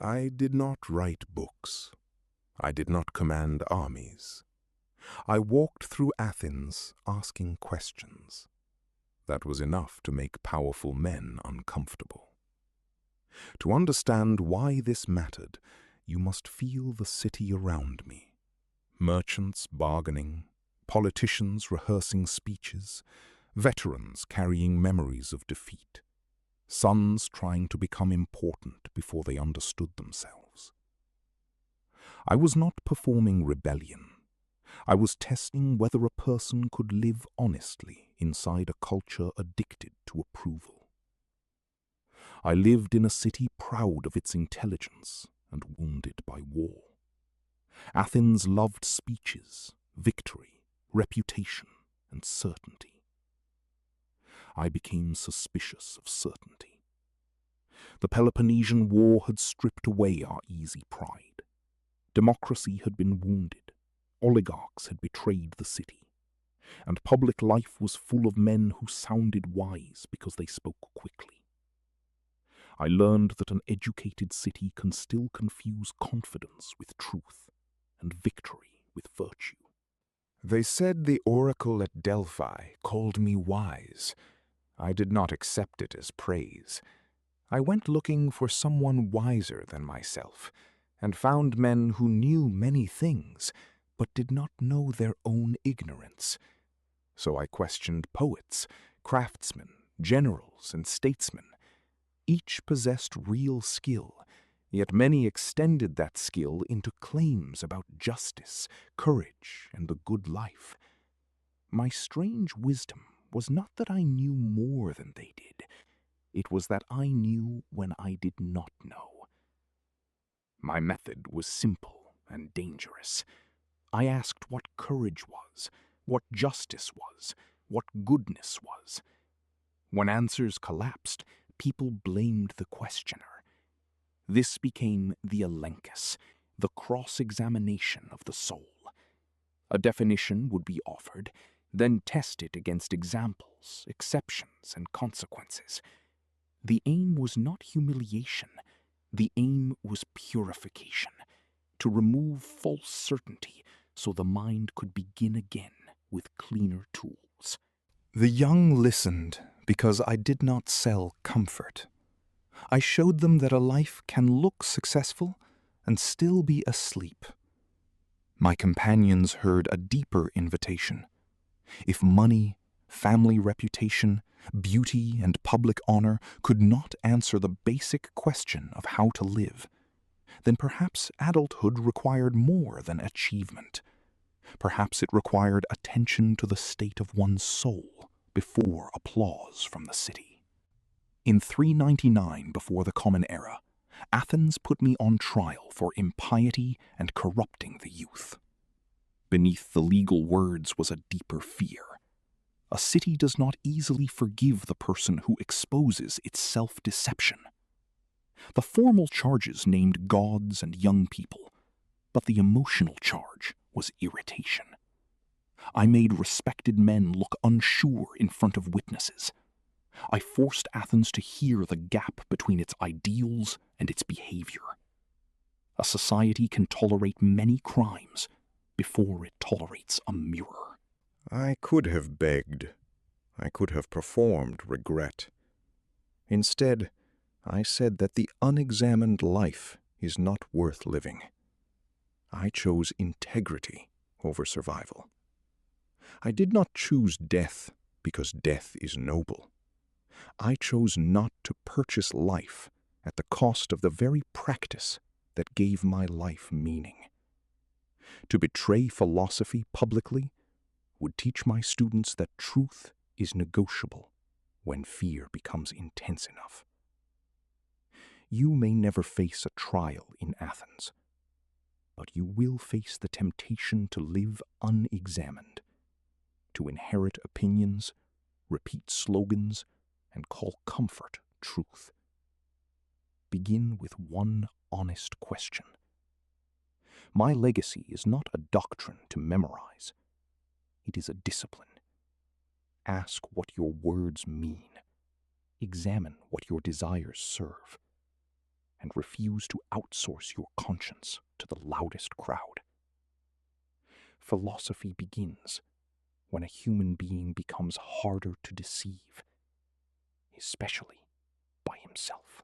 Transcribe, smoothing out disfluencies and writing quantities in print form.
I did not write books. I did not command armies. I walked through Athens asking questions. That was enough to make powerful men uncomfortable. To understand why this mattered, you must feel the city around me. Merchants bargaining, politicians rehearsing speeches, veterans carrying memories of defeat, sons trying to become important before they understood themselves. I was not performing rebellion. I was testing whether a person could live honestly inside a culture addicted to approval. I lived in a city proud of its intelligence and wounded by war. Athens loved speeches, victory, reputation, and certainty. I became suspicious of certainty. The Peloponnesian War had stripped away our easy pride. Democracy had been wounded. Oligarchs had betrayed the city. And public life was full of men who sounded wise because they spoke quickly. I learned that an educated city can still confuse confidence with truth and victory with virtue. They said the oracle at Delphi called me wise. I did not accept it as praise. I went looking for someone wiser than myself, and found men who knew many things, but did not know their own ignorance. So I questioned poets, craftsmen, generals, and statesmen. Each possessed real skill, yet many extended that skill into claims about justice, courage, and the good life. My strange wisdom was not that I knew more than they did. It was that I knew when I did not know. My method was simple and dangerous. I asked what courage was, what justice was, what goodness was. When answers collapsed, people blamed the questioner. This became the elenchus, the cross-examination of the soul. A definition would be offered, then tested against examples, exceptions, and consequences. The aim was not humiliation. The aim was purification, to remove false certainty so the mind could begin again with cleaner tools. The young listened because I did not sell comfort. I showed them that a life can look successful and still be asleep. My companions heard a deeper invitation. If money, family reputation, beauty, and public honor could not answer the basic question of how to live, then perhaps adulthood required more than achievement. Perhaps it required attention to the state of one's soul before applause from the city. In 399 before the Common Era, Athens put me on trial for impiety and corrupting the youth. Beneath the legal words was a deeper fear. A city does not easily forgive the person who exposes its self-deception. The formal charges named gods and young people, but the emotional charge was irritation. I made respected men look unsure in front of witnesses. I forced Athens to hear the gap between its ideals and its behavior. A society can tolerate many crimes before it tolerates a mirror. I could have begged. I could have performed regret. Instead, I said that the unexamined life is not worth living. I chose integrity over survival. I did not choose death because death is noble. I chose not to purchase life at the cost of the very practice that gave my life meaning. To betray philosophy publicly would teach my students that truth is negotiable when fear becomes intense enough. You may never face a trial in Athens, but you will face the temptation to live unexamined, to inherit opinions, repeat slogans, and call comfort truth. Begin with one honest question. My legacy is not a doctrine to memorize. It is a discipline. Ask what your words mean. Examine what your desires serve. and refuse to outsource your conscience to the loudest crowd. Philosophy begins when a human being becomes harder to deceive, especially by himself.